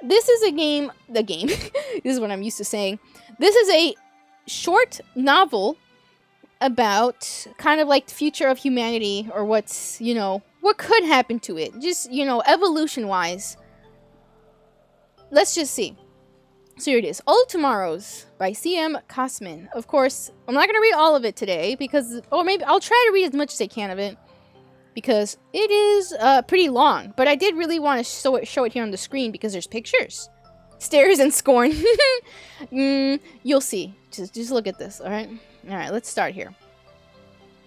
This is the game. This is what I'm used to saying. This is a short novel about kind of like the future of humanity, or what's, what could happen to it. Just, evolution-wise. Let's just see. So here it is. Old Tomorrows by C.M. Kosman. Of course, I'm not going to read all of it today because, or maybe I'll try to read as much as I can of it because it is pretty long. But I did really want to show it here on the screen because there's pictures. Stares and scorn. You'll see. Just look at this, alright? Alright, let's start here.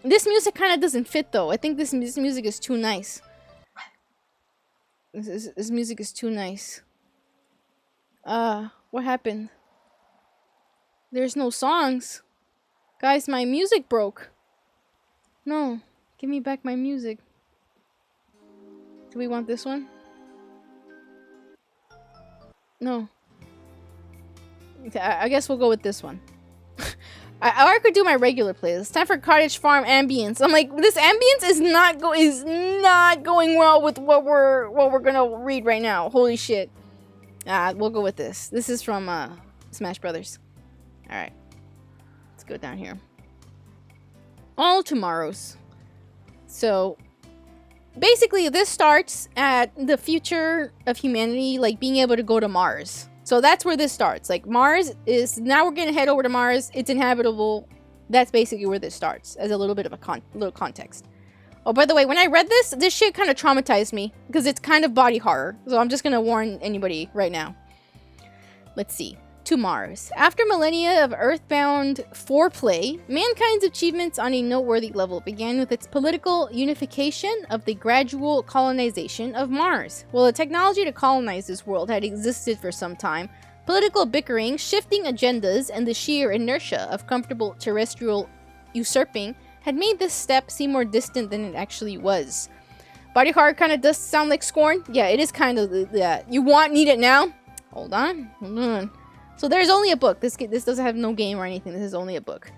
This music kind of doesn't fit though. I think this music is too nice. This music is too nice. What happened? There's no songs. Guys, my music broke. No. Give me back my music. Do we want this one? No. Okay, I guess we'll go with this one. I could do my regular playlist. It's time for Cottage Farm ambience. I'm like, this ambience is not going well with what we're gonna read right now. Holy shit. We'll go with this. This is from Smash Brothers. Alright. Let's go down here. All Tomorrows. So, basically, this starts at the future of humanity, like being able to go to Mars. So that's where this starts. Like, Mars is... Now we're gonna head over to Mars. It's inhabitable. That's basically where this starts, as a little bit of a little context. Oh, by the way, when I read this shit kind of traumatized me, because it's kind of body horror. So I'm just gonna warn anybody right now. Let's see. To Mars. After millennia of earthbound foreplay, mankind's achievements on a noteworthy level began with its political unification of the gradual colonization of Mars. While the technology to colonize this world had existed for some time, political bickering, shifting agendas, and the sheer inertia of comfortable terrestrial usurping had made this step seem more distant than it actually was. Body horror kind of does sound like scorn. Yeah, it is kind of that. Need it now? Hold on. So there's only a book. This doesn't have no game or anything. This is only a book.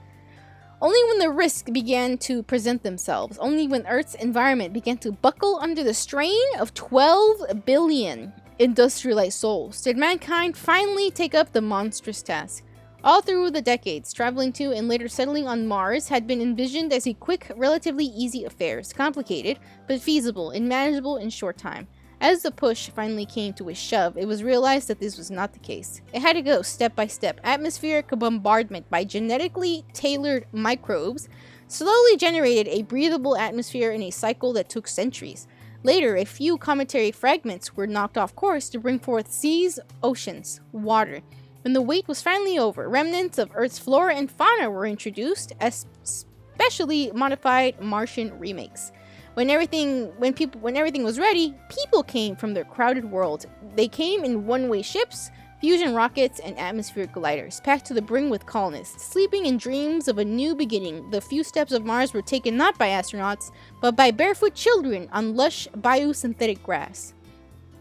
Only when the risks began to present themselves, only when Earth's environment began to buckle under the strain of 12 billion industrialized souls, did mankind finally take up the monstrous task. All through the decades, traveling to and later settling on Mars had been envisioned as a quick, relatively easy affair, complicated, but feasible and manageable in short time. As the push finally came to a shove, it was realized that this was not the case. It had to go step by step. Atmospheric bombardment by genetically tailored microbes slowly generated a breathable atmosphere in a cycle that took centuries. Later, a few cometary fragments were knocked off course to bring forth seas, oceans, water. When the wait was finally over, remnants of Earth's flora and fauna were introduced as specially modified Martian remakes. When everything was ready, people came from their crowded world. They came in one-way ships, fusion rockets, and atmospheric gliders, packed to the brim with colonists. Sleeping in dreams of a new beginning, the few steps of Mars were taken not by astronauts, but by barefoot children on lush biosynthetic grass.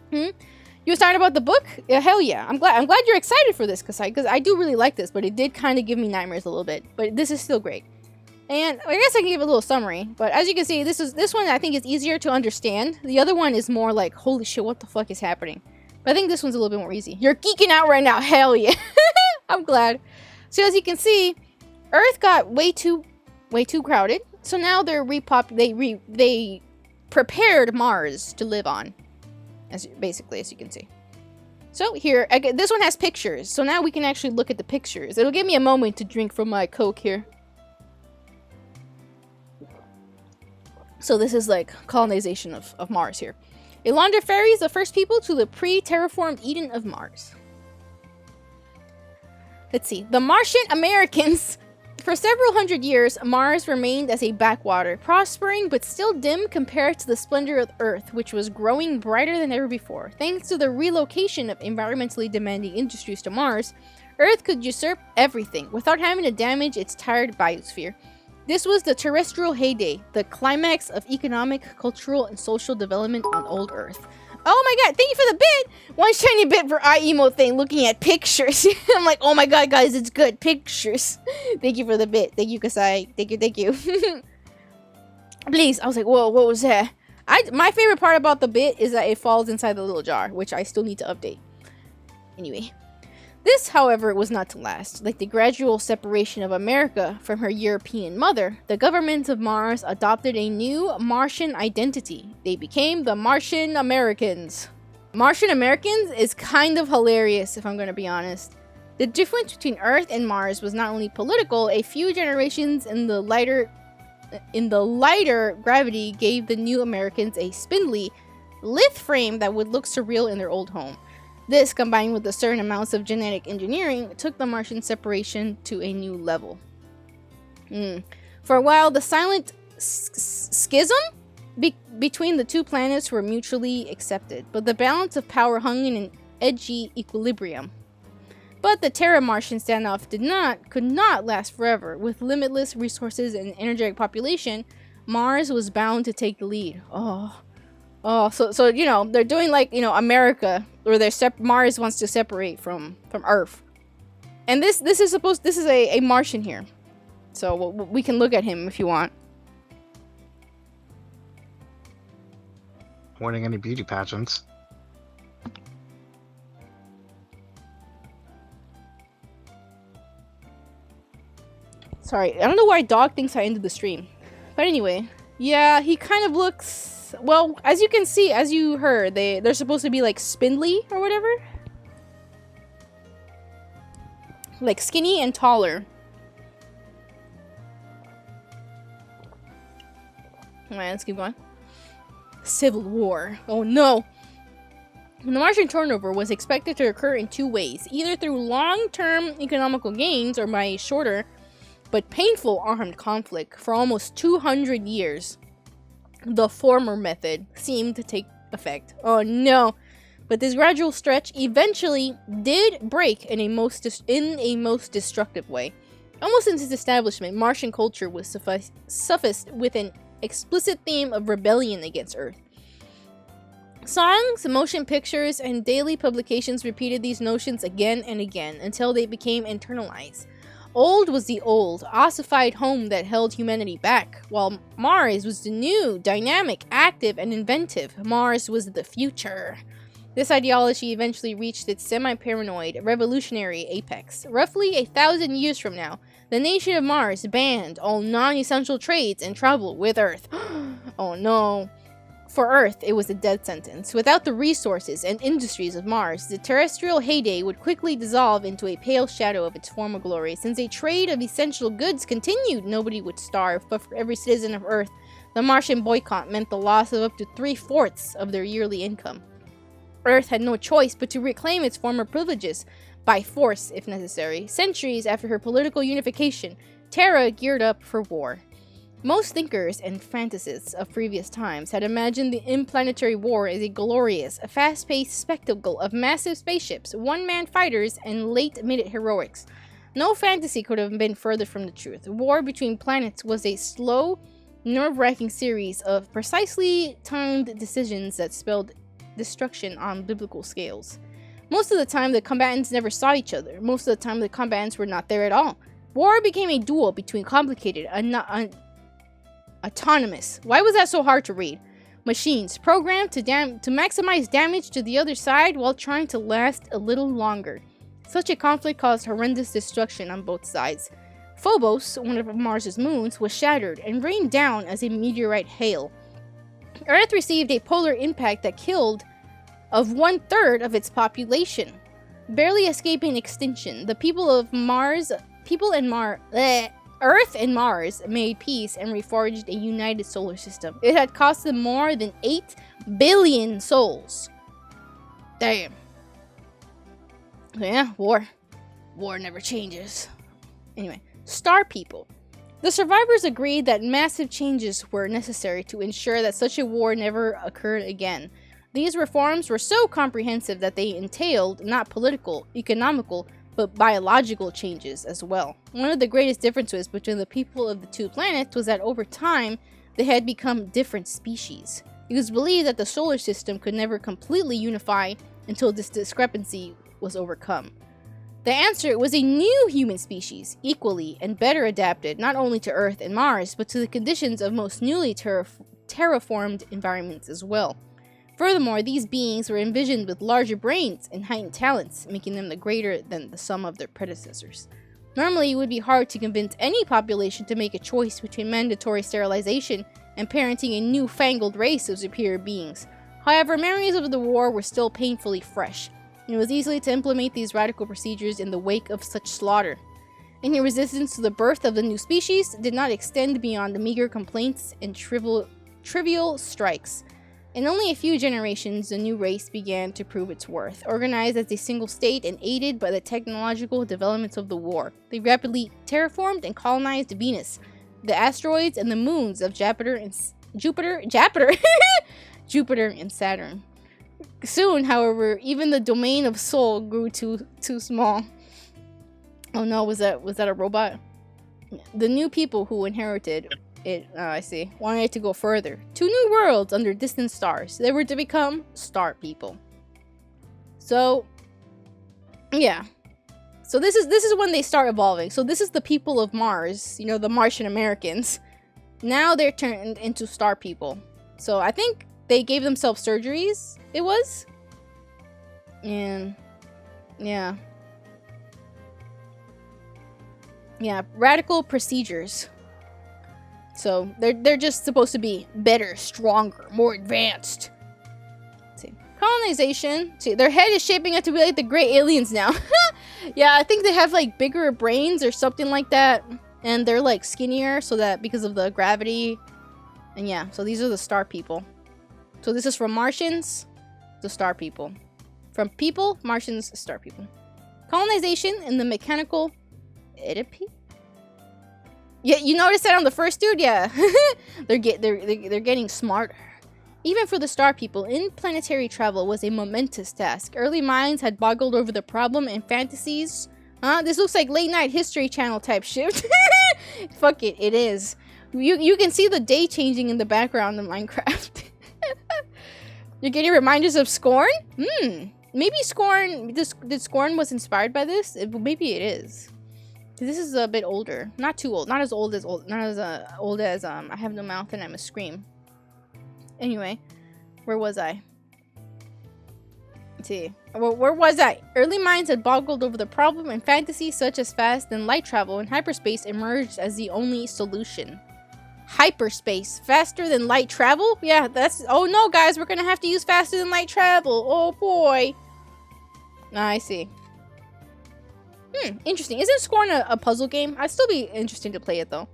You excited about the book? Yeah, hell yeah. I'm glad you're excited for this, because I do really like this, but it did kind of give me nightmares a little bit. But this is still great. And I guess I can give a little summary, but as you can see, this one I think is easier to understand. The other one is more like, holy shit, what the fuck is happening? But I think this one's a little bit more easy. You're geeking out right now, hell yeah. I'm glad. So as you can see, Earth got way too crowded. So now they prepared Mars to live on, as you can see. So here, this one has pictures. So now we can actually look at the pictures. It'll give me a moment to drink from my Coke here. So this is like colonization of Mars here. Elandar ferries the first people to the pre-terraformed Eden of Mars. Let's see. The Martian Americans. For several hundred years, Mars remained as a backwater, prospering but still dim compared to the splendor of Earth, which was growing brighter than ever before. Thanks to the relocation of environmentally demanding industries to Mars, Earth could usurp everything without having to damage its tired biosphere. This was the terrestrial heyday, the climax of economic, cultural, and social development on old Earth. Oh my god, thank you for the bit! One shiny bit for emo thing, looking at pictures. I'm like, oh my god, guys, it's good. Pictures. Thank you for the bit. Thank you, Kasai. Thank you. Please. I was like, whoa, what was that? My favorite part about the bit is that it falls inside the little jar, which I still need to update. Anyway. This, however, was not to last. Like the gradual separation of America from her European mother, the government of Mars adopted a new Martian identity. They became the Martian Americans. Martian Americans is kind of hilarious, if I'm going to be honest. The difference between Earth and Mars was not only political, a few generations in the lighter gravity gave the new Americans a spindly, lithe frame that would look surreal in their old home. This, combined with a certain amounts of genetic engineering, took the Martian separation to a new level. For a while, the silent schism between the two planets were mutually accepted, but the balance of power hung in an edgy equilibrium. But the Terra-Martian standoff could not last forever. With limitless resources and energetic population, Mars was bound to take the lead. So you know, they're doing like, you know, America, where Mars wants to separate from Earth. And this is a Martian here. So we can look at him if you want. Avoiding any beauty pageants. Sorry, I don't know why dog thinks I ended the stream. But anyway, yeah, he kind of looks... Well, as you can see, as you heard, they're supposed to be like spindly or whatever. Like skinny and taller. Alright, let's keep going. Civil War. Oh no! The Martian turnover was expected to occur in two ways. Either through long-term economical gains or by a shorter but painful armed conflict for almost 200 years. The former method seemed to take effect. Oh no! But this gradual stretch eventually did break in a most destructive way. Almost since its establishment, Martian culture was suffused with an explicit theme of rebellion against Earth. Songs, motion pictures, and daily publications repeated these notions again and again until they became internalized. Old was the old, ossified home that held humanity back, while Mars was the new, dynamic, active, and inventive. Mars was the future. This ideology eventually reached its semi-paranoid, revolutionary apex. Roughly 1,000 years from now, the nation of Mars banned all non-essential trades and travel with Earth. Oh no. For Earth, it was a death sentence. Without the resources and industries of Mars, the terrestrial heyday would quickly dissolve into a pale shadow of its former glory. Since a trade of essential goods continued, nobody would starve, but for every citizen of Earth, the Martian boycott meant the loss of up to 3/4 of their yearly income. Earth had no choice but to reclaim its former privileges, by force if necessary. Centuries after her political unification, Terra geared up for war. Most thinkers and fantasists of previous times had imagined the interplanetary war as a glorious, fast-paced spectacle of massive spaceships, one-man fighters, and late-minute heroics. No fantasy could have been further from the truth. War between planets was a slow, nerve-wracking series of precisely timed decisions that spelled destruction on biblical scales. Most of the time, the combatants never saw each other. Most of the time, the combatants were not there at all. War became a duel between complicated, autonomous. Why was that so hard to read? Machines programmed to maximize damage to the other side while trying to last a little longer. Such a conflict caused horrendous destruction on both sides. Phobos, one of Mars' moons, was shattered and rained down as a meteorite hail. Earth received a polar impact that killed of 1/3 of its population, barely escaping extinction. The Earth and Mars made peace and reforged a united solar system. It had cost them more than 8 billion souls. Damn. Yeah, war. War never changes. Anyway, Star People. The survivors agreed that massive changes were necessary to ensure that such a war never occurred again. These reforms were so comprehensive that they entailed not political, economical, but biological changes as well. One of the greatest differences between the people of the two planets was that over time, they had become different species. It was believed that the solar system could never completely unify until this discrepancy was overcome. The answer was a new human species, equally and better adapted not only to Earth and Mars, but to the conditions of most newly terraformed environments as well. Furthermore, these beings were envisioned with larger brains and heightened talents, making them greater than the sum of their predecessors. Normally, it would be hard to convince any population to make a choice between mandatory sterilization and parenting a newfangled race of superior beings. However, memories of the war were still painfully fresh, and it was easy to implement these radical procedures in the wake of such slaughter. Any resistance to the birth of the new species did not extend beyond the meager complaints and trivial strikes. In only a few generations, the new race began to prove its worth. Organized as a single state and aided by the technological developments of the war, they rapidly terraformed and colonized Venus, the asteroids and the moons of Jupiter and Saturn. Soon, however, even the domain of Sol grew too small. Oh no, was that a robot? The new people who inherited it, I see, wanted it to go further. 2 new worlds under distant stars. They were to become star people. So, yeah. So this is when they start evolving. So this is the people of Mars, you know, the Martian Americans. Now they're turned into star people. So I think they gave themselves surgeries, it was. And, yeah. Yeah, radical procedures. So they're just supposed to be better, stronger, more advanced. Let's see. Colonization. See, their head is shaping up to be like the great aliens now. Yeah, I think they have like bigger brains or something like that. And they're like skinnier so that because of the gravity. And yeah, so these are the star people. So this is from Martians to star people. From people, Martians, star people. Colonization in the mechanical Oedipi? Yeah, you noticed that on the first dude? Yeah. they're getting smarter. Even for the star people, interplanetary travel was a momentous task. Early minds had boggled over the problem and fantasies. This looks like late night History Channel type shit. Fuck it, it is. You can see the day changing in the background in Minecraft. You're getting reminders of Scorn? Maybe Scorn, did Scorn was inspired by this? Maybe it is. This is a bit older. Not too old. Not as old as I Have No Mouth and I Must Scream. Anyway, where was I? Let's see. Where was I? Early minds had boggled over the problem, and fantasies such as fast and light travel in hyperspace emerged as the only solution. Hyperspace. Faster than light travel? Yeah, that's... Oh no, guys, we're gonna have to use faster than light travel. Oh boy. I see. Interesting. Isn't Scorn a puzzle game? I'd still be interested to play it though.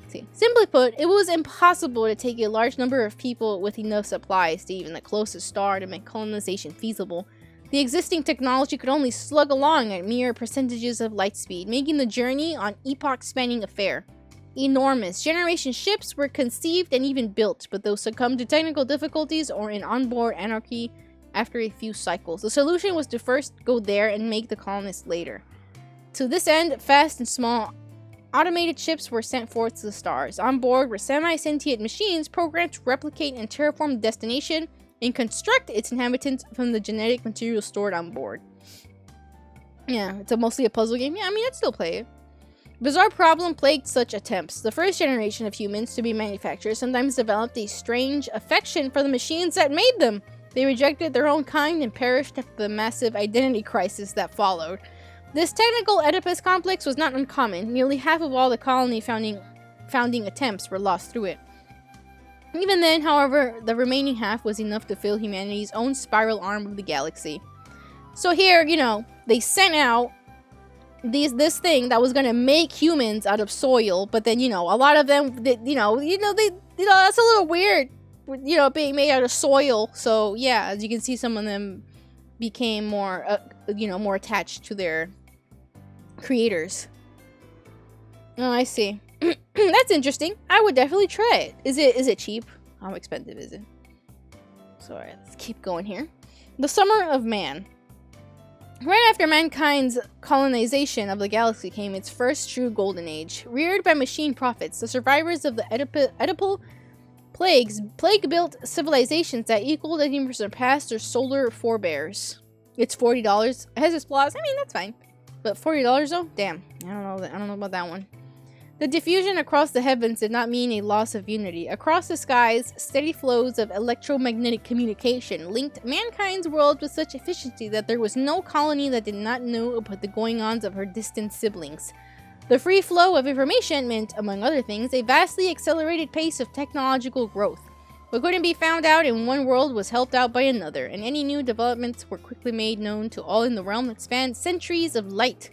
See. Simply put, it was impossible to take a large number of people with enough supplies to even the closest star to make colonization feasible. The existing technology could only slug along at mere percentages of light speed, making the journey an epoch-spanning affair. Enormous generation ships were conceived and even built, but those succumbed to technical difficulties or in onboard anarchy after a few cycles. The solution was to first go there and make the colonists later. To this end, fast and small automated ships were sent forth to the stars. On board were semi-sentient machines programmed to replicate and terraform the destination and construct its inhabitants from the genetic material stored on board. Yeah, it's mostly a puzzle game. Yeah, I mean, I'd still play it. Bizarre problem plagued such attempts. The first generation of humans to be manufactured sometimes developed a strange affection for the machines that made them. They rejected their own kind and perished after the massive identity crisis that followed. This technical Oedipus complex was not uncommon. Nearly half of all the colony founding attempts were lost through it. Even then, however, the remaining half was enough to fill humanity's own spiral arm of the galaxy. So here, you know, they sent out this thing that was gonna make humans out of soil, but then, you know, a lot of them, that's a little weird, you know, being made out of soil. So yeah, as you can see, some of them became more, more attached to their creators. Oh, I see. That's interesting. I would definitely try it. Is it cheap? How expensive is it? So alright, let's keep going here. The Summer of Man. Right after mankind's colonization of the galaxy came its first true golden age. Reared by machine prophets, the survivors of the Oedipal plague-built civilizations that equaled and even surpassed their solar forebears. It's $40. It has its flaws. I mean, that's fine. But $40 though? Damn. I don't know about that one. The diffusion across the heavens did not mean a loss of unity. Across the skies, steady flows of electromagnetic communication linked mankind's world with such efficiency that there was no colony that did not know about the going-ons of her distant siblings. The free flow of information meant, among other things, a vastly accelerated pace of technological growth. What couldn't be found out in one world was helped out by another, and any new developments were quickly made known to all in the realm that spanned centuries of light.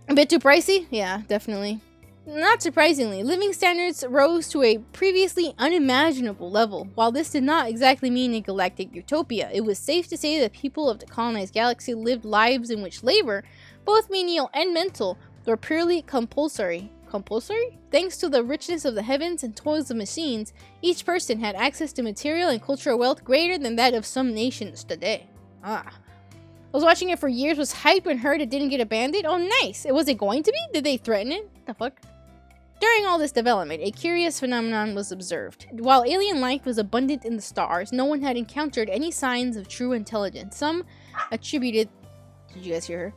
A bit too pricey? Yeah, definitely. Not surprisingly, living standards rose to a previously unimaginable level. While this did not exactly mean a galactic utopia, it was safe to say that people of the colonized galaxy lived lives in which labor, both menial and mental, were purely compulsory. Compulsory? Thanks to the richness of the heavens and toils of machines, each person had access to material and cultural wealth greater than that of some nations today. I was watching it for years, was hyped when heard it didn't get abandoned. Oh, nice. Was it going to be? Did they threaten it? The fuck? During all this development, a curious phenomenon was observed. While alien life was abundant in the stars, no one had encountered any signs of true intelligence. Some attributed, did you guys hear her,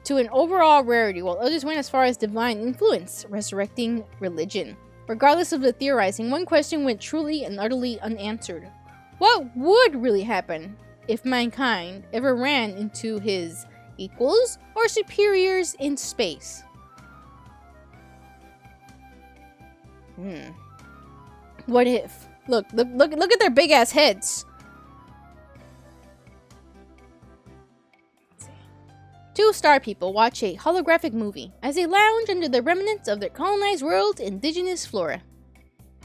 to an overall rarity, while others went as far as divine influence, resurrecting religion. Regardless of the theorizing, one question went truly and utterly unanswered. What would really happen if mankind ever ran into his equals or superiors in space? What if? Look at their big ass heads. Two star people watch a holographic movie as they lounge under the remnants of their colonized world's indigenous flora.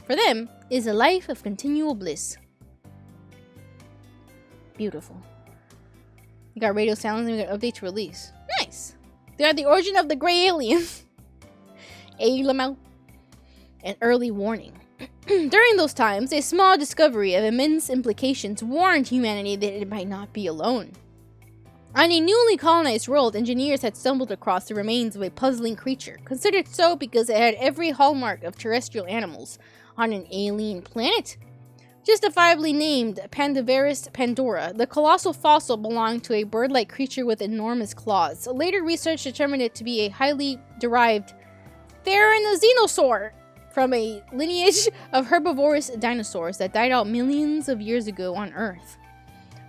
For them, is a life of continual bliss. Beautiful. You got radio silence and we got update to release. Nice. They are the origin of the gray aliens. Lamau. An early warning. During those times, a small discovery of immense implications warned humanity that it might not be alone. On a newly colonized world, engineers had stumbled across the remains of a puzzling creature, considered so because it had every hallmark of terrestrial animals on an alien planet. Justifiably named Pandaveris pandora, the colossal fossil belonged to a bird-like creature with enormous claws. Later research determined it to be a highly derived Theranozenosaur from a lineage of herbivorous dinosaurs that died out millions of years ago on Earth.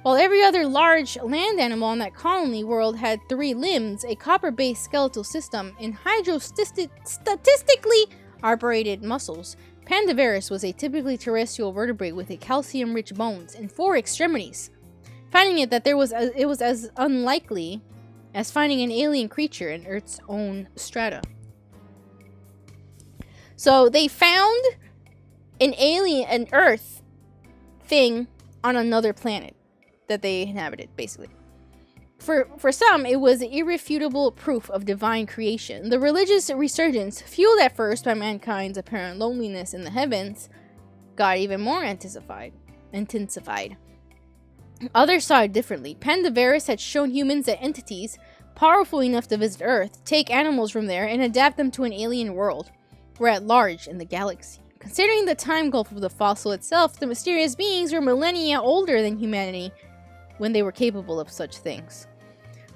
While every other large land animal on that colony world had 3 limbs, a copper-based skeletal system, and statistically operated muscles, Pandaveris was a typically terrestrial vertebrate with a calcium-rich bones and 4 extremities. Finding it was as unlikely as finding an alien creature in Earth's own strata. So they found an Earth thing on another planet that they inhabited, basically. For some, it was irrefutable proof of divine creation. The religious resurgence, fueled at first by mankind's apparent loneliness in the heavens, got even more intensified. Others saw it differently. Pandaveris had shown humans that entities, powerful enough to visit Earth, take animals from there and adapt them to an alien world, were at large in the galaxy. Considering the time gulf of the fossil itself, the mysterious beings were millennia older than humanity when they were capable of such things.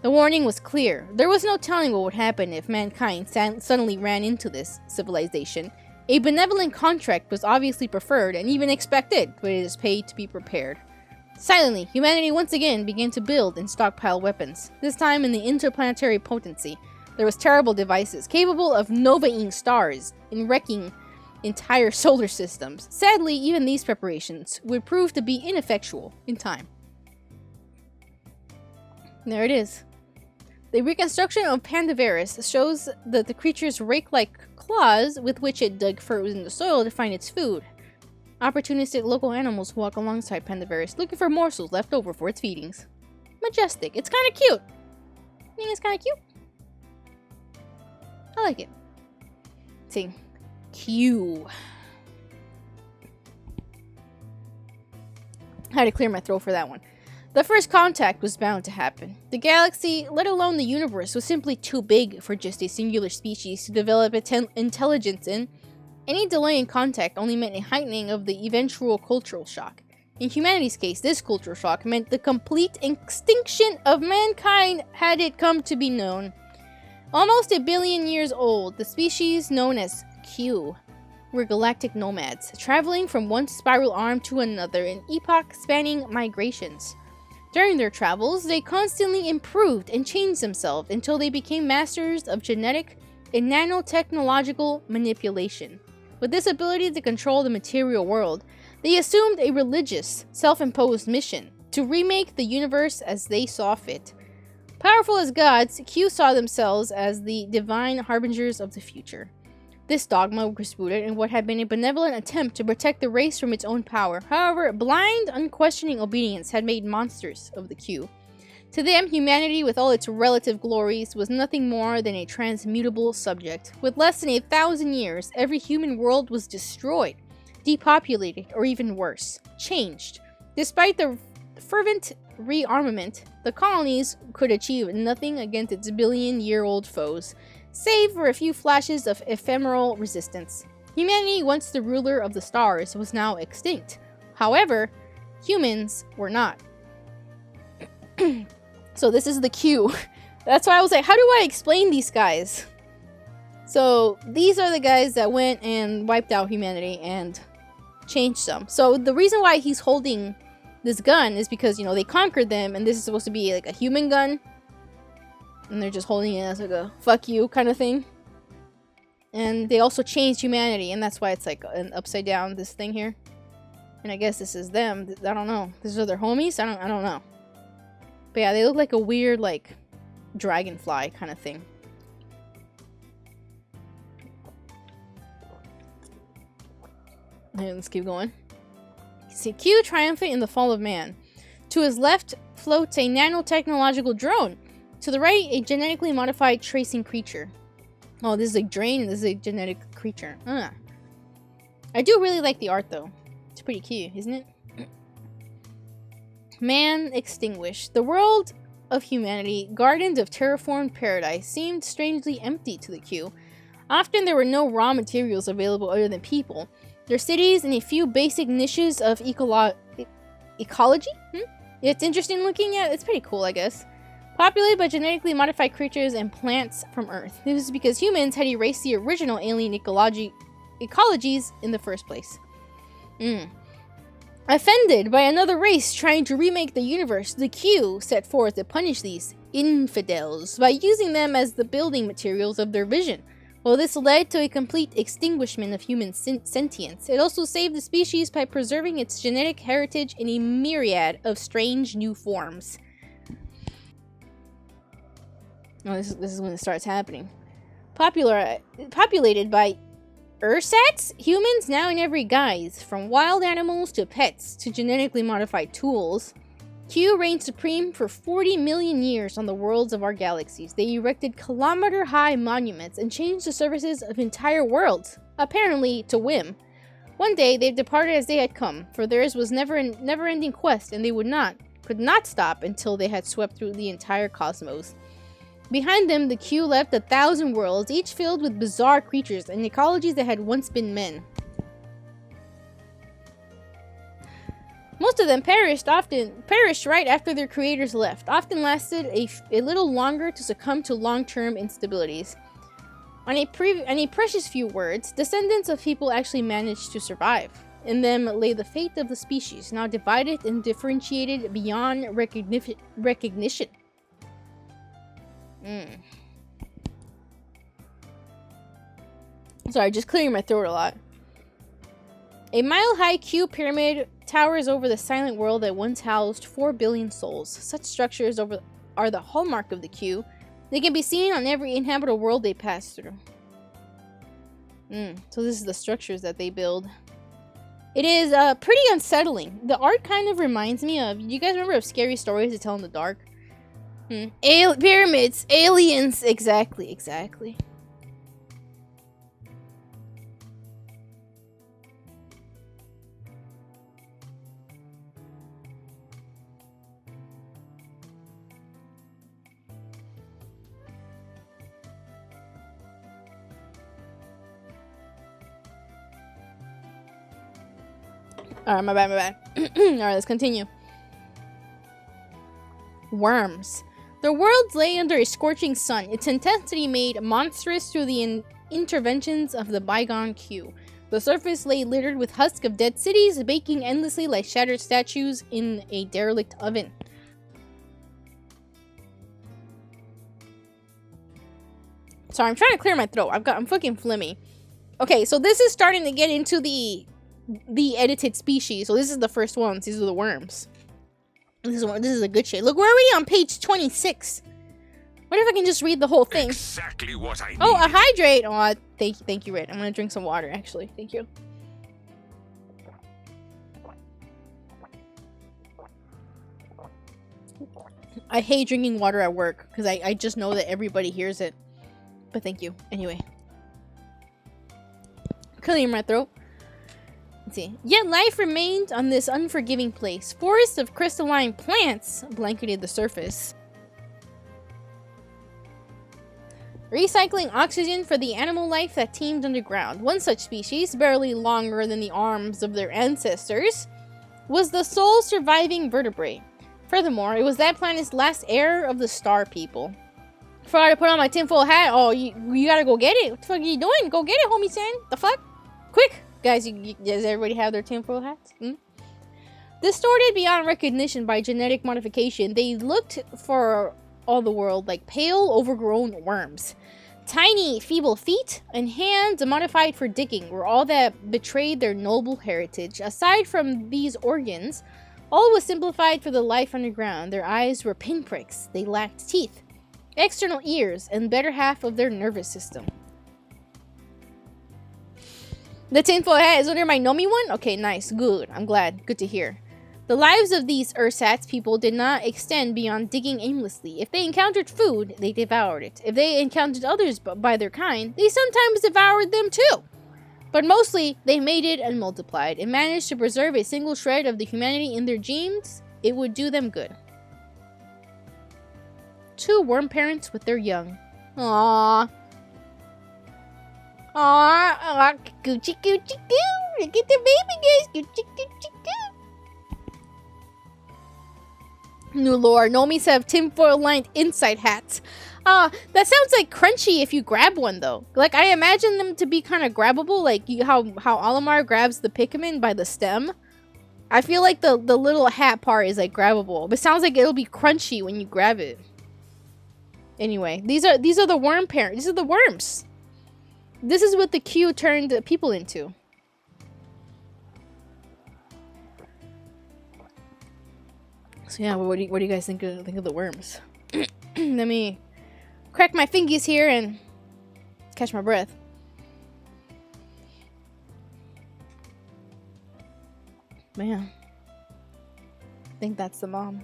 The warning was clear. There was no telling what would happen if mankind suddenly ran into this civilization. A benevolent contract was obviously preferred and even expected, but it is paid to be prepared. Silently, humanity once again began to build and stockpile weapons, this time in the interplanetary potency. There was terrible devices capable of nova-ing stars and wrecking entire solar systems. Sadly, even these preparations would prove to be ineffectual in time. There it is. The reconstruction of Pandaveris shows that the creature's rake-like claws with which it dug furrows in the soil to find its food. Opportunistic local animals walk alongside Pandaveris, looking for morsels left over for its feedings. Majestic. It's kind of cute. I think it's kind of cute. I like it. Let's see. Q. I had to clear my throat for that one. The first contact was bound to happen. The galaxy, let alone the universe, was simply too big for just a singular species to develop intelligence in. Any delay in contact only meant a heightening of the eventual cultural shock. In humanity's case, this cultural shock meant the complete extinction of mankind had it come to be known. Almost a billion years old, the species known as Q were galactic nomads, traveling from one spiral arm to another in epoch-spanning migrations. During their travels, they constantly improved and changed themselves until they became masters of genetic and nanotechnological manipulation. With this ability to control the material world, they assumed a religious, self-imposed mission to remake the universe as they saw fit. Powerful as gods, Q saw themselves as the divine harbingers of the future. This dogma was rooted in what had been a benevolent attempt to protect the race from its own power. However, blind, unquestioning obedience had made monsters of the Q. To them, humanity, with all its relative glories, was nothing more than a transmutable subject. With less than 1,000 years, every human world was destroyed, depopulated, or even worse, changed. Despite the fervent rearmament, the colonies could achieve nothing against its billion-year-old foes, save for a few flashes of ephemeral resistance. Humanity, once the ruler of the stars, was now extinct. However, humans were not. So this is the Q. That's why I was like, how do I explain these guys? So these are the guys that went and wiped out humanity and changed them. So the reason why he's holding this gun is because, you know, they conquered them, and this is supposed to be like a human gun. And they're just holding it as like a fuck you kind of thing. And they also changed humanity, and that's why it's like an upside down, this thing here. And I guess this is them. I don't know. These are their homies? I don't know. But yeah, they look like a weird, like, dragonfly kind of thing. And let's keep going. You see Q triumphant in the fall of man. To his left floats a nanotechnological drone. To the right, a genetically modified tracing creature. Oh, this is a drain and this is a genetic creature. I do really like the art, though. It's pretty cute, isn't it? Man extinguished. The world of humanity, gardens of terraformed paradise, seemed strangely empty to the Q. Often there were no raw materials available other than people, their cities, and a few basic niches of ecology? It's interesting looking at. It's pretty cool, I guess. Populated by genetically modified creatures and plants from Earth. This is because humans had erased the original alien ecologies in the first place. Offended by another race trying to remake the universe, the Q set forth to punish these infidels by using them as the building materials of their vision. While this led to a complete extinguishment of human sentience, it also saved the species by preserving its genetic heritage in a myriad of strange new forms. Oh, this is when it starts happening. Populated by ersatz? Humans now in every guise, from wild animals to pets to genetically modified tools. Q reigned supreme for 40 million years on the worlds of our galaxies. They erected kilometer-high monuments and changed the surfaces of entire worlds, apparently to whim. One day, they departed as they had come, for theirs was never-ending quest, and they could not stop until they had swept through the entire cosmos. Behind them, the Q left 1,000 worlds, each filled with bizarre creatures and ecologies that had once been men. Most of them perished right after their creators left, often lasted a little longer to succumb to long-term instabilities. On a precious few words, descendants of people actually managed to survive. In them lay the fate of the species, now divided and differentiated beyond recognition. Sorry, just clearing my throat a lot. A mile-high Q pyramid towers over the silent world that once housed 4 billion souls. Such structures are the hallmark of the Q. They can be seen on every inhabitable world they pass through. So this is the structures that they build. It is pretty unsettling. The art kind of reminds me of... You guys remember of Scary Stories to Tell in the Dark? Pyramids, aliens, exactly. Alright, my bad. Alright, let's continue. Worms. The world lay under a scorching sun, its intensity made monstrous through the interventions of the bygone Q. The surface lay littered with husks of dead cities, baking endlessly like shattered statues in a derelict oven. Sorry, I'm trying to clear my throat. I'm fucking phlegmy. Okay, so this is starting to get into the edited species. So this is the first ones. These are the worms. This is a good shit. Look, we're already on page 26. What if I can just read the whole thing? Exactly what I need. Oh, a hydrate. Oh, thank you, Red. I'm gonna drink some water, actually. Thank you. I hate drinking water at work because I just know that everybody hears it. But thank you. Anyway. Clearing my throat. Let's see. Yet life remained on this unforgiving place. Forests of crystalline plants blanketed the surface, recycling oxygen for the animal life that teemed underground. One such species, barely longer than the arms of their ancestors, was the sole surviving vertebrate. Furthermore, it was that planet's last heir of the star people. Before I put on my tinfoil hat, oh, you gotta go get it. What the fuck are you doing? Go get it, homie San. The fuck? Quick! Guys, does everybody have their tinfoil hats? Distorted beyond recognition by genetic modification, they looked for all the world like pale, overgrown worms. Tiny, feeble feet and hands modified for digging were all that betrayed their noble heritage. Aside from these organs, all was simplified for the life underground. Their eyes were pinpricks. They lacked teeth, external ears, and better half of their nervous system. The tinfoil hat is under my Nomi one? Okay, nice. Good. I'm glad. Good to hear. The lives of these ersatz people did not extend beyond digging aimlessly. If they encountered food, they devoured it. If they encountered others by their kind, they sometimes devoured them too. But mostly, they mated and multiplied, and managed to preserve a single shred of the humanity in their genes. It would do them good. 2 worm parents with their young. Aww. Aww, Gucci, Gucci, goo. Look at the baby guys. Gucci, Gucci, goo. New lore. Nomis have tinfoil-lined inside hats. That sounds like crunchy if you grab one, though. Like, I imagine them to be kind of grabbable, like how Olimar grabs the Pikmin by the stem. I feel like the little hat part is, like, grabbable. But it sounds like it'll be crunchy when you grab it. Anyway, these are the worm parents. These are the worms. This is what the Q turned people into. So yeah, what do you guys think of the worms? Let me crack my fingies here and catch my breath. Man, I think that's the mom.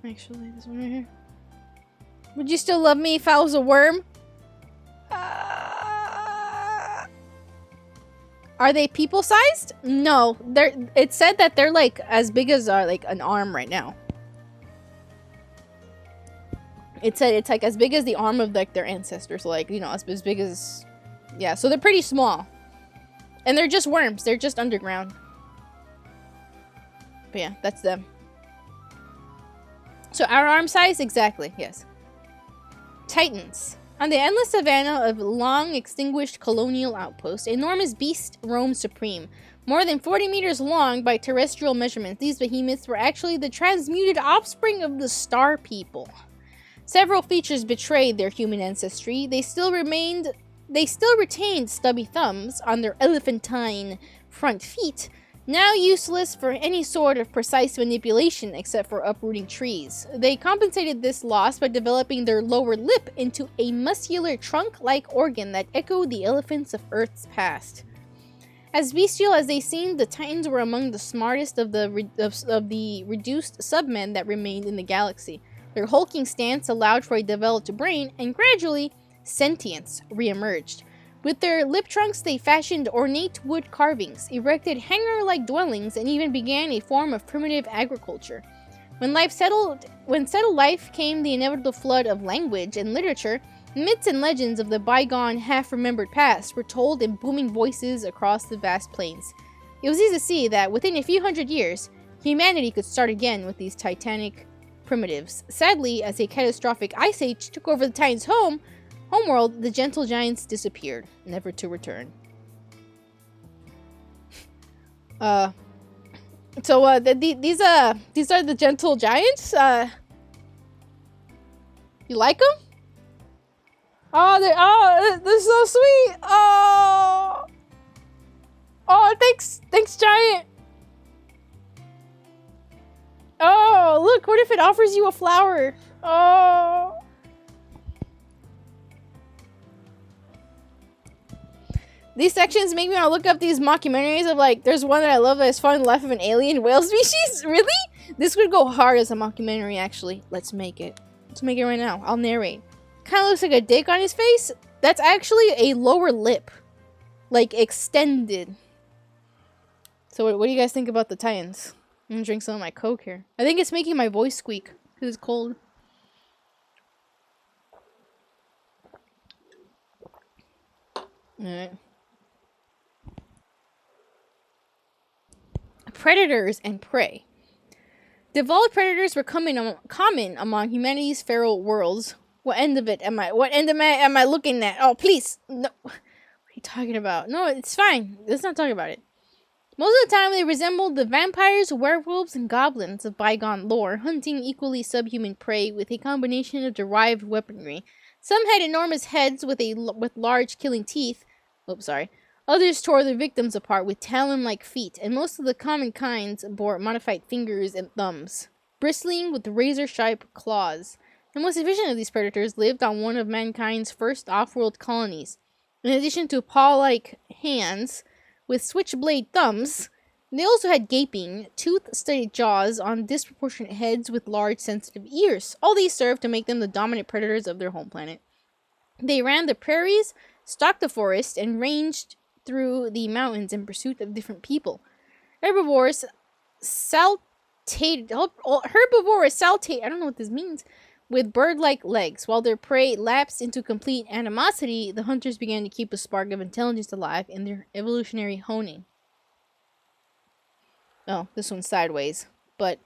Actually, this one right here. Would you still love me if I was a worm? Are they people-sized? No, it said that they're like as big as like an arm right now. It said it's like as big as the arm of like their ancestors, like, you know, as big as, yeah. So they're pretty small, and they're just worms. They're just underground. But yeah, that's them. So our arm size, exactly. Yes. Titans. On the endless savanna of long-extinguished colonial outposts, enormous beasts roamed supreme. More than 40 meters long by terrestrial measurements, these behemoths were actually the transmuted offspring of the star people. Several features betrayed their human ancestry. They still retained stubby thumbs on their elephantine front feet, now useless for any sort of precise manipulation except for uprooting trees. They compensated this loss by developing their lower lip into a muscular trunk-like organ that echoed the elephants of Earth's past. As bestial as they seemed, the Titans were among the smartest of the reduced submen that remained in the galaxy. Their hulking stance allowed for a developed brain, and gradually, sentience re-emerged. With their lip trunks, they fashioned ornate wood carvings, erected hangar-like dwellings, and even began a form of primitive agriculture. When settled life came the inevitable flood of language and literature, myths and legends of the bygone, half-remembered past were told in booming voices across the vast plains. It was easy to see that within a few hundred years, humanity could start again with these titanic primitives. Sadly, as a catastrophic ice age took over the Titans' homeworld, the gentle giants disappeared, never to return. These are the gentle giants. You like them? They're so sweet. Thanks, giant. Oh, look, what if it offers you a flower? Oh. These sections make me want to look up these mockumentaries of, like, there's one that I love that is following the life of an alien whale species. Really? This would go hard as a mockumentary, actually. Let's make it. Let's make it right now. I'll narrate. Kind of looks like a dick on his face. That's actually a lower lip. Like, extended. So what do you guys think about the Titans? I'm gonna drink some of my Coke here. I think it's making my voice squeak because it's cold. Alright. Predators and prey. Devolved predators were common among humanity's feral worlds. What end of it am I looking at? Oh, please. No. What are you talking about? No, it's fine. Let's not talk about it. Most of the time, they resembled the vampires, werewolves, and goblins of bygone lore, hunting equally subhuman prey with a combination of derived weaponry. Some had enormous heads with large killing teeth. Oops, sorry. Others tore their victims apart with talon-like feet, and most of the common kinds bore modified fingers and thumbs, bristling with razor-sharp claws. The most efficient of these predators lived on one of mankind's first off-world colonies. In addition to paw-like hands with switchblade thumbs, they also had gaping, tooth-studded jaws on disproportionate heads with large, sensitive ears. All these served to make them the dominant predators of their home planet. They ran the prairies, stalked the forest, and ranged through the mountains in pursuit of different people. Herbivores saltated, I don't know what this means, with bird-like legs. While their prey lapsed into complete animosity, the hunters began to keep a spark of intelligence alive in their evolutionary honing. Oh, this one's sideways. But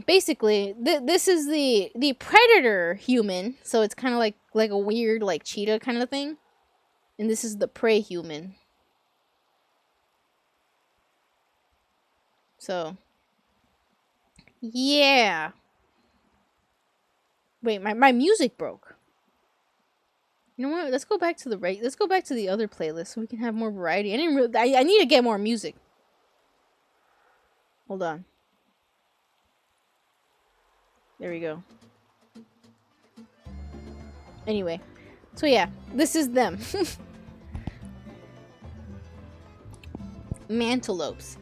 basically, this is the predator human, so it's kind of like a weird, like, cheetah kind of thing. And this is the prey human. So, yeah. Wait, my music broke. You know what? Let's go back to the other playlist so we can have more variety. I need to get more music. Hold on. There we go. Anyway. So yeah, this is them. Mantelopes.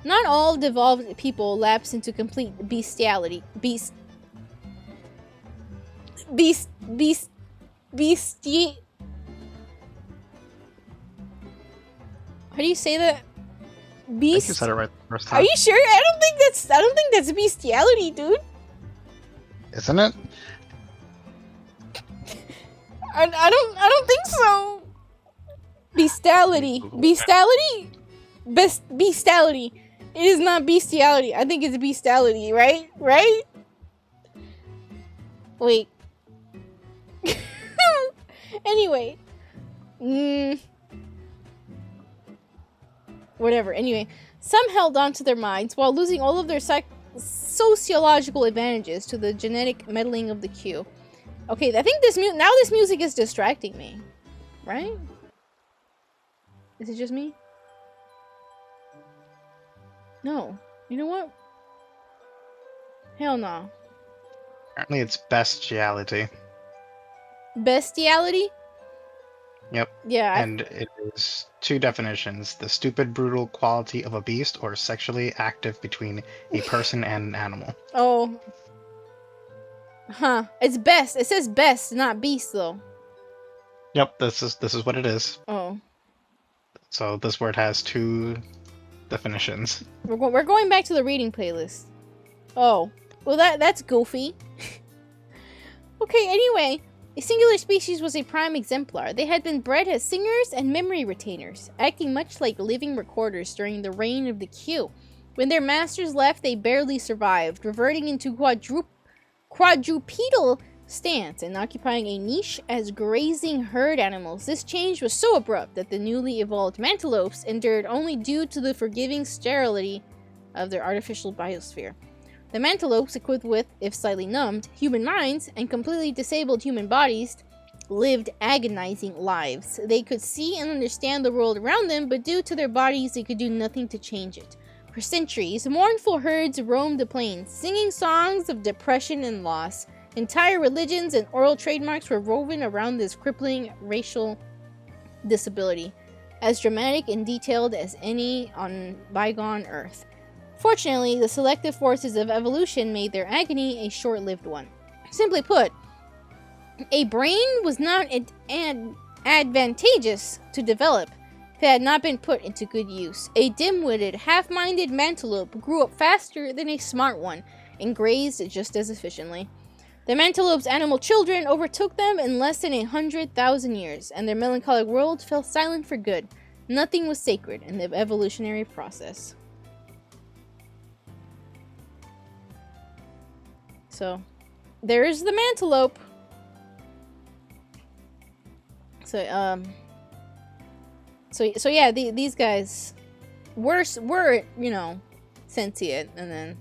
Not all devolved people lapse into complete bestiality. How do you say that? I think you said it right the first time. Are you sure? I don't think that's bestiality, dude. Isn't it? I don't think so. Bestiality. Bestiality. It is not bestiality. I think it's bestiality, right? Right? Wait. Anyway. Whatever. Anyway. Some held on to their minds while losing all of their sociological advantages to the genetic meddling of the Q. Okay, I think this music is distracting me. Right? Is it just me? No. You know what? Hell no. Apparently it's bestiality. Bestiality? Yep. Yeah. And it is two definitions. The stupid, brutal quality of a beast or sexually active between a person and an animal. Oh. Huh. It's best. It says best, not beast, though. Yep, this is what it is. Oh. So this word has two definitions. We're going back to the reading playlist. Oh. Well, that's goofy. Okay, anyway. A singular species was a prime exemplar. They had been bred as singers and memory retainers, acting much like living recorders during the reign of the Q. When their masters left, they barely survived, reverting into quadrupedal stance and occupying a niche as grazing herd animals. This change was so abrupt that the newly evolved mantelopes endured only due to the forgiving sterility of their artificial biosphere. The mantelopes, equipped with, if slightly numbed, human minds and completely disabled human bodies, lived agonizing lives. They could see and understand the world around them, but due to their bodies, they could do nothing to change it. For centuries, mournful herds roamed the plains, singing songs of depression and loss. Entire religions and oral trademarks were woven around this crippling racial disability, as dramatic and detailed as any on bygone Earth. Fortunately, the selective forces of evolution made their agony a short-lived one. Simply put, a brain was not advantageous to develop if it had not been put into good use. A dim-witted, half-minded mantelope grew up faster than a smart one and grazed just as efficiently. The mantelope's animal children overtook them in less than 100,000 years, and their melancholic world fell silent for good. Nothing was sacred in the evolutionary process. So, there's the mantelope. So yeah, these guys were, you know, sentient, and then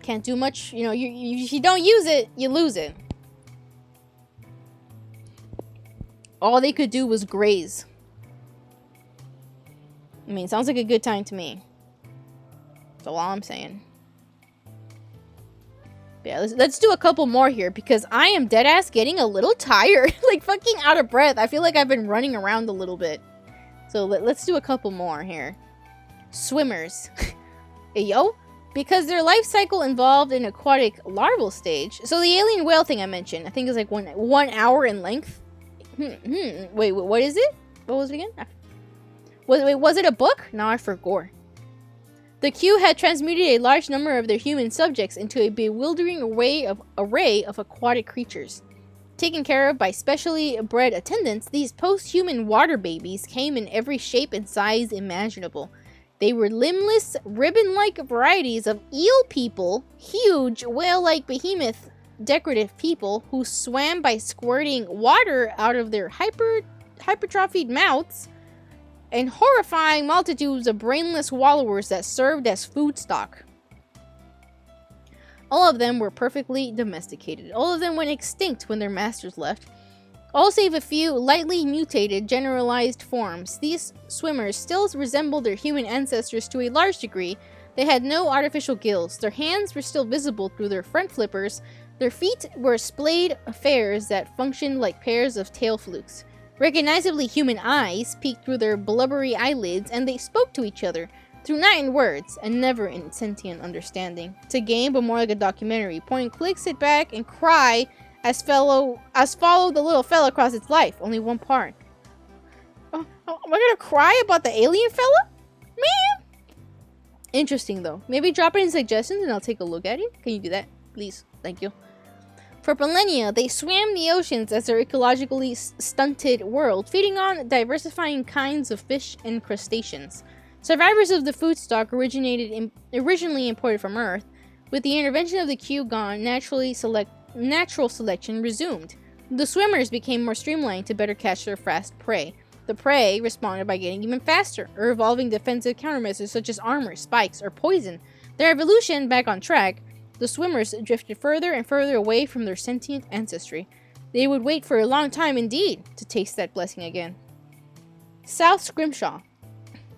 can't do much. You know, if you don't use it, you lose it. All they could do was graze. I mean, sounds like a good time to me. That's all I'm saying. Yeah, let's do a couple more here, because I am deadass getting a little tired. Like, fucking out of breath. I feel like I've been running around a little bit. So let's do a couple more here. Swimmers. Hey, yo. Because their life cycle involved an aquatic larval stage. So the alien whale thing I mentioned, I think is like 1 hour in length. Wait, what is it? What was it again? Was it a book? No, I forgot. The Q had transmuted a large number of their human subjects into a bewildering array of aquatic creatures. Taken care of by specially bred attendants, these post-human water babies came in every shape and size imaginable. They were limbless, ribbon-like varieties of eel people, huge, whale-like behemoth decorative people who swam by squirting water out of their hypertrophied mouths, and horrifying multitudes of brainless wallowers that served as food stock. All of them were perfectly domesticated. All of them went extinct when their masters left. All save a few lightly mutated, generalized forms. These swimmers still resembled their human ancestors to a large degree. They had no artificial gills. Their hands were still visible through their front flippers. Their feet were splayed affairs that functioned like pairs of tail flukes. Recognizably human eyes peeked through their blubbery eyelids, and they spoke to each other, through not in words, and never in sentient understanding. It's a game, but more like a documentary. Point and click, sit back, and cry as follow the little fella across its life. Only one part. Oh, am I gonna cry about the alien fella? Man! Interesting, though. Maybe drop it in suggestions and I'll take a look at it. Can you do that? Please. Thank you. For millennia, they swam the oceans as their ecologically stunted world, feeding on diversifying kinds of fish and crustaceans. Survivors of the food stock originally imported from Earth. With the intervention of the Q gone, natural selection resumed. The swimmers became more streamlined to better catch their fast prey. The prey responded by getting even faster, or evolving defensive countermeasures such as armor, spikes, or poison. Their evolution back on track, the swimmers drifted further and further away from their sentient ancestry. They would wait for a long time indeed to taste that blessing again. South Scrimshaw.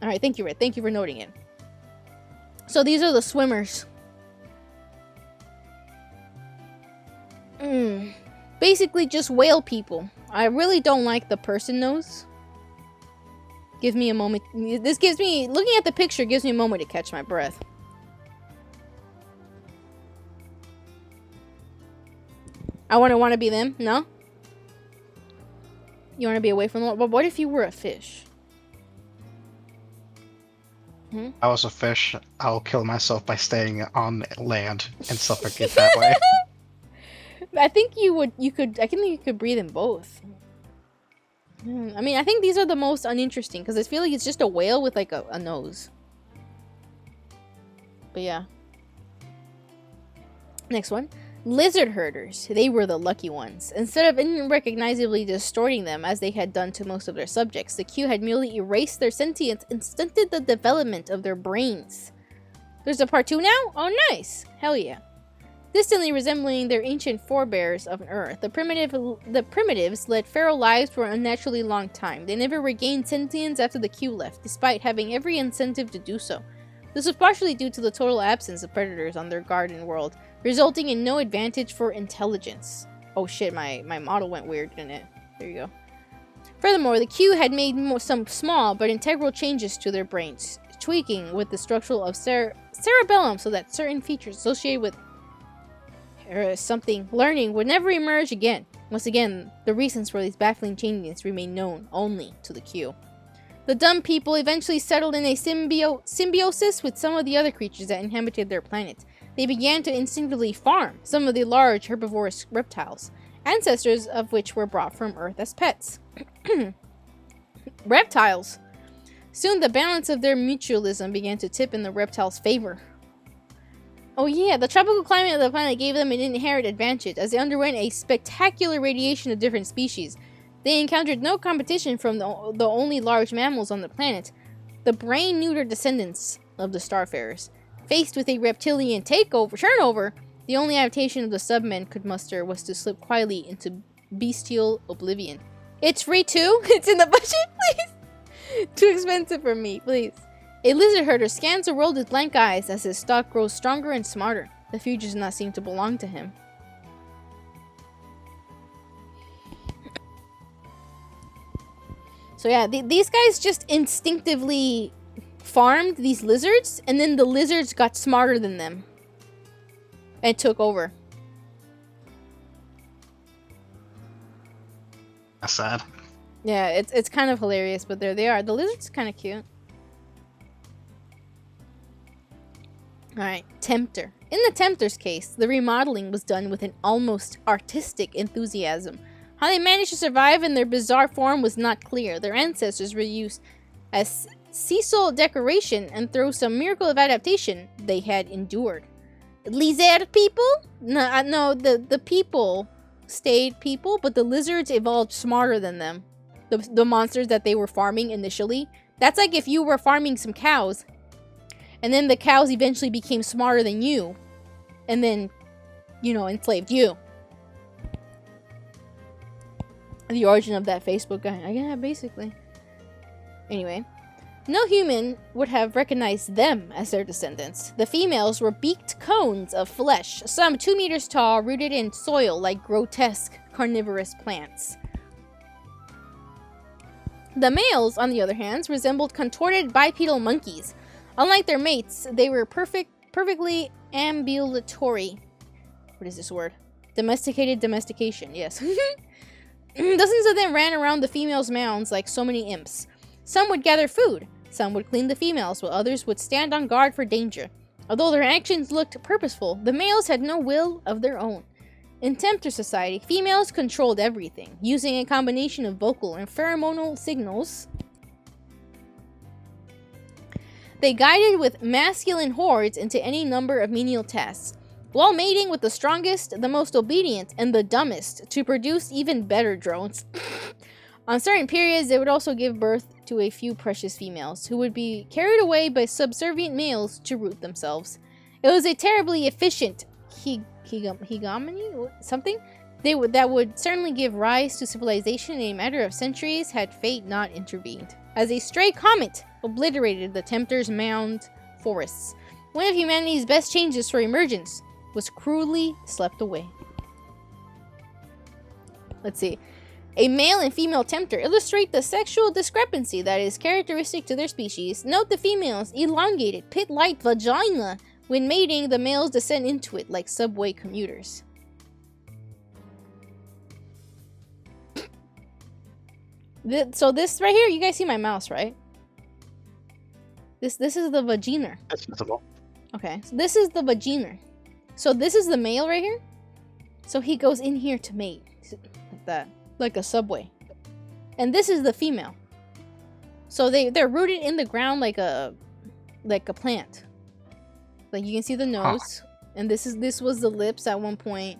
Alright, thank you, Red. Thank you for noting it. So these are the swimmers. Basically just whale people. I really don't like the person nose. Give me a moment. Looking at the picture gives me a moment to catch my breath. I want to be them? No? You want to be away from the water? But what if you were a fish? I was a fish. I'll kill myself by staying on land and suffocate that way. I think you could breathe in both. I mean, I think these are the most uninteresting because I feel like it's just a whale with like a nose. But yeah. Next one. Lizard herders, they were the lucky ones. Instead of unrecognizably distorting them as they had done to most of their subjects, the Q had merely erased their sentience and stunted the development of their brains. There's a part 2 now? Oh, nice! Hell yeah. Distantly resembling their ancient forebears of Earth, the primitives led feral lives for an unnaturally long time. They never regained sentience after the Q left, despite having every incentive to do so. This was partially due to the total absence of predators on their garden world, resulting in no advantage for intelligence. Oh shit, my model went weird, didn't it? There you go. Furthermore, the Q had made some small but integral changes to their brains, tweaking with the structure of cerebellum so that certain features associated with something learning would never emerge again. Once again, the reasons for these baffling changes remain known only to the Q. The dumb people eventually settled in a symbiosis with some of the other creatures that inhabited their planet. They began to instinctively farm some of the large herbivorous reptiles, ancestors of which were brought from Earth as pets. Reptiles! Soon the balance of their mutualism began to tip in the reptiles' favor. Oh yeah, the tropical climate of the planet gave them an inherent advantage, as they underwent a spectacular radiation of different species. They encountered no competition from the only large mammals on the planet, the brain-neutered descendants of the Starfarers. Faced with a reptilian turnover, the only adaptation of the submen could muster was to slip quietly into bestial oblivion. It's free too? It's in the budget, please? Too expensive for me, please. A lizard herder scans the world with blank eyes as his stock grows stronger and smarter. The future does not seem to belong to him. So yeah, these guys just instinctively farmed these lizards, and then the lizards got smarter than them and took over. That's sad. Yeah, it's kind of hilarious, but there they are. The lizard's kind of cute. Alright, Tempter. In the Tempter's case, the remodeling was done with an almost artistic enthusiasm. How they managed to survive in their bizarre form was not clear. Their ancestors were used as Cecil decoration, and through some miracle of adaptation, they had endured. Lizard people? No, the people stayed people, but the lizards evolved smarter than them. The monsters that they were farming initially. That's like if you were farming some cows, and then the cows eventually became smarter than you, and then, enslaved you. The origin of that Facebook guy. Yeah, basically. Anyway. No human would have recognized them as their descendants. The females were beaked cones of flesh, some 2 meters tall, rooted in soil like grotesque carnivorous plants. The males, on the other hand, resembled contorted bipedal monkeys. Unlike their mates, they were perfectly ambulatory. What is this word? Domestication, yes. Dozens of them ran around the females' mounds like so many imps. Some would gather food. Some would clean the females, while others would stand on guard for danger. Although their actions looked purposeful, the males had no will of their own. In Tempter society, females controlled everything, using a combination of vocal and pheromonal signals. They guided with masculine hordes into any number of menial tasks, while mating with the strongest, the most obedient, and the dumbest to produce even better drones. On certain periods, they would also give birth to a few precious females, who would be carried away by subservient males to root themselves. It was a terribly efficient hegemony, something that would certainly give rise to civilization in a matter of centuries had fate not intervened. As a stray comet obliterated the Tempter's mound forests, one of humanity's best changes for emergence was cruelly swept away. Let's see. A male and female Tempter illustrate the sexual discrepancy that is characteristic to their species. Note the female's elongated, pit-like vagina. When mating, the males descend into it like subway commuters. So this right here, you guys see my mouse, right? This is the vagina. That's visible. Okay, so this is the vagina. So this is the male right here. So he goes in here to mate. Like that. Like a subway. And this is the female. So they're rooted in the ground like a plant. Like you can see the nose. And this was the lips at one point.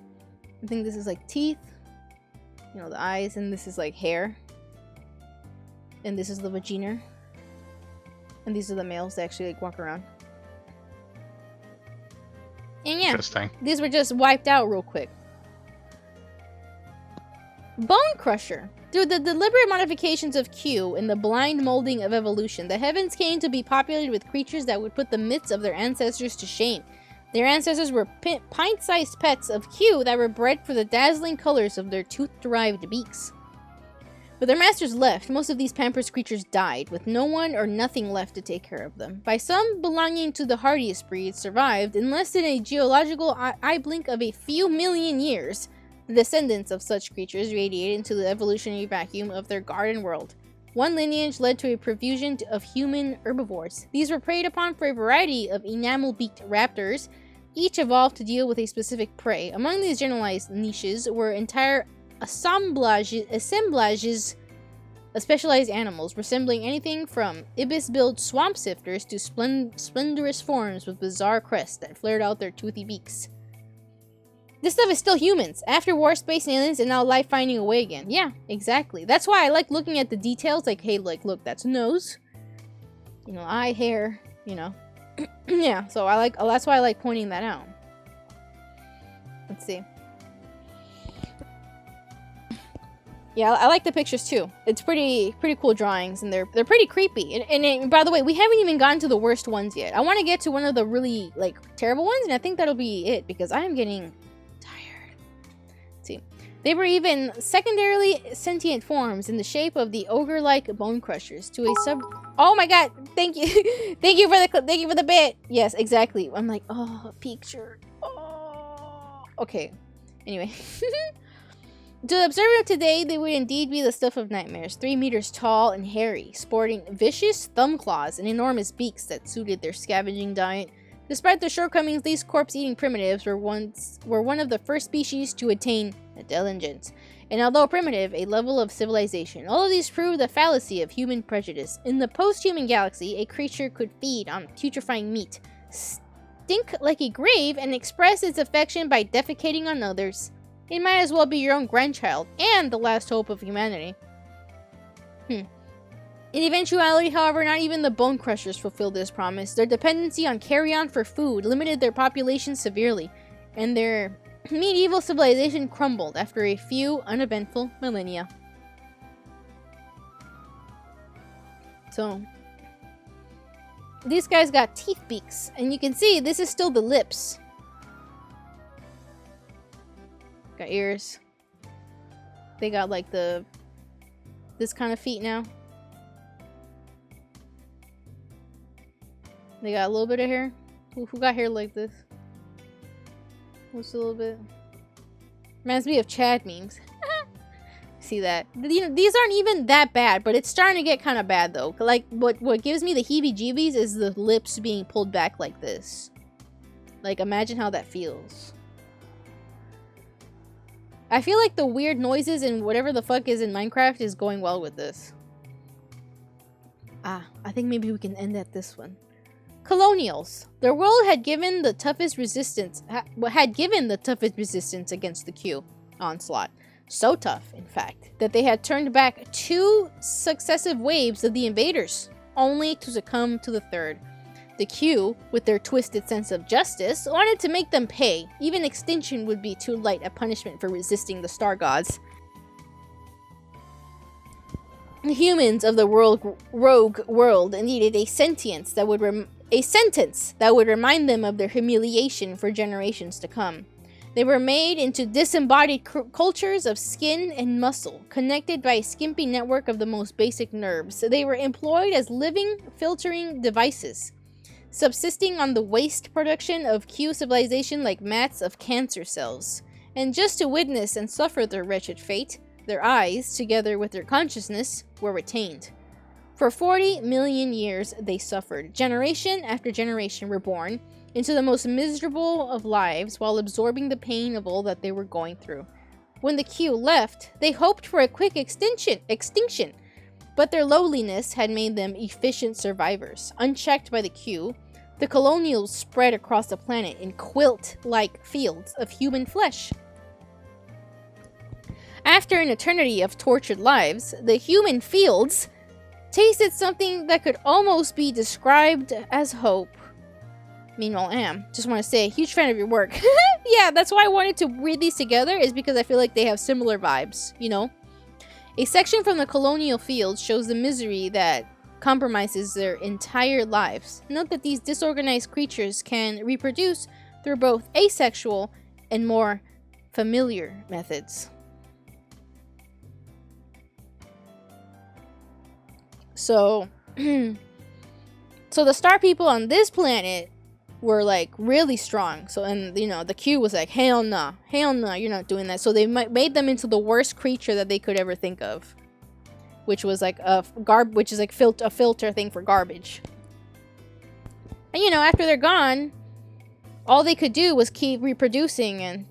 I think this is like teeth. You know, the eyes, and this is like hair. And this is the vagina. And these are the males that actually like walk around. And yeah, Interesting. these were just wiped out real quick. Bone Crusher. Through the deliberate modifications of Q and the blind molding of evolution, the heavens came to be populated with creatures that would put the myths of their ancestors to shame. Their ancestors were pint-sized pets of Q that were bred for the dazzling colors of their tooth-derived beaks. But their masters left. Most of these pampered creatures died, with no one or nothing left to take care of them. By some belonging to the hardiest breeds survived, in less than a geological eye blink of a few million years, the descendants of such creatures radiated into the evolutionary vacuum of their garden world. One lineage led to a profusion of human herbivores. These were preyed upon for a variety of enamel-beaked raptors. Each evolved to deal with a specific prey. Among these generalized niches were entire assemblages of specialized animals, resembling anything from ibis-billed swamp sifters to splendorous forms with bizarre crests that flared out their toothy beaks. This stuff is still humans. After war, space aliens, and now life finding a way again. Yeah, exactly. That's why I like looking at the details. Like, hey, like, look, that's nose. You know, eye, hair, you know. Yeah, so that's why I like pointing that out. Let's see. Yeah, I like the pictures too. It's pretty cool drawings, and they're pretty creepy. And by the way, we haven't even gotten to the worst ones yet. I want to get to one of the really like terrible ones, and I think that'll be it because I am getting tired. Let's see, they were even secondarily sentient forms in the shape of the ogre-like bone crushers to a sub. Oh my god! Thank you, thank you for the bit. Yes, exactly. I'm like, oh, picture. Oh, okay. Anyway. To the observer of today, they would indeed be the stuff of nightmares. 3 meters tall and hairy, sporting vicious thumb claws and enormous beaks that suited their scavenging diet. Despite their shortcomings, these corpse-eating primitives were one of the first species to attain intelligence, and although primitive, a level of civilization. All of these prove the fallacy of human prejudice. In the post-human galaxy, a creature could feed on putrefying meat, stink like a grave, and express its affection by defecating on others. It might as well be your own grandchild, and the last hope of humanity. In eventuality, however, not even the bone crushers fulfilled this promise. Their dependency on carrion for food limited their population severely, and their medieval civilization crumbled after a few uneventful millennia. So, these guys got teeth beaks, and you can see this is still the lips. Got ears. They got like this kind of feet now. They got a little bit of hair. Who got hair like this? Just a little bit. Reminds me of Chad memes. See that? You know, these aren't even that bad, but it's starting to get kind of bad though. Like what gives me the heebie-jeebies is the lips being pulled back like this. Like imagine how that feels. I feel like the weird noises and whatever the fuck is in Minecraft is going well with this. I think maybe we can end at this one. Colonials. Their world had given the toughest resistance against the Q onslaught. So tough, in fact, that they had turned back 2 successive waves of the invaders, only to succumb to the third. The Q, with their twisted sense of justice, wanted to make them pay. Even extinction would be too light a punishment for resisting the star gods. The humans of the rogue world needed a sentence that would remind them of their humiliation for generations to come. They were made into disembodied cultures of skin and muscle, connected by a skimpy network of the most basic nerves. They were employed as living filtering devices, subsisting on the waste production of Q civilization like mats of cancer cells. And just to witness and suffer their wretched fate, their eyes, together with their consciousness, were retained. For 40 million years they suffered. Generation after generation were born into the most miserable of lives while absorbing the pain of all that they were going through. When the Q left, they hoped for a quick extinction, but their lowliness had made them efficient survivors. Unchecked by the Q, The colonials spread across the planet in quilt-like fields of human flesh. After an eternity of tortured lives, the human fields tasted something that could almost be described as hope. Meanwhile, just want to say, huge fan of your work. Yeah, that's why I wanted to read these together, is because I feel like they have similar vibes, you know? A section from the colonial fields shows the misery that compromises their entire lives. Note that these disorganized creatures can reproduce through both asexual and more familiar methods. So, so the star people on this planet were like really strong. So, and you know, the Q was like, hell nah, you're not doing that. So they made them into the worst creature that they could ever think of, which was like a filter thing for garbage. And you know, after they're gone, all they could do was keep reproducing. And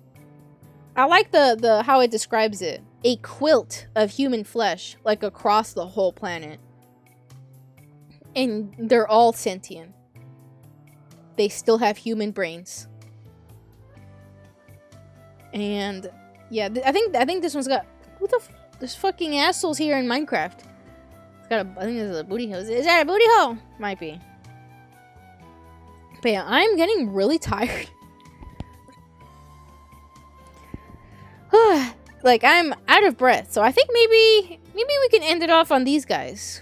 I like the how it describes it, a quilt of human flesh, like across the whole planet. And they're all sentient. They still have human brains. And yeah, I think this one's got, there's fucking assholes here in Minecraft. It's got I think there's a booty hole. Is that a booty hole? Might be. But yeah, I'm getting really tired. Like, I'm out of breath. So I think maybe we can end it off on these guys.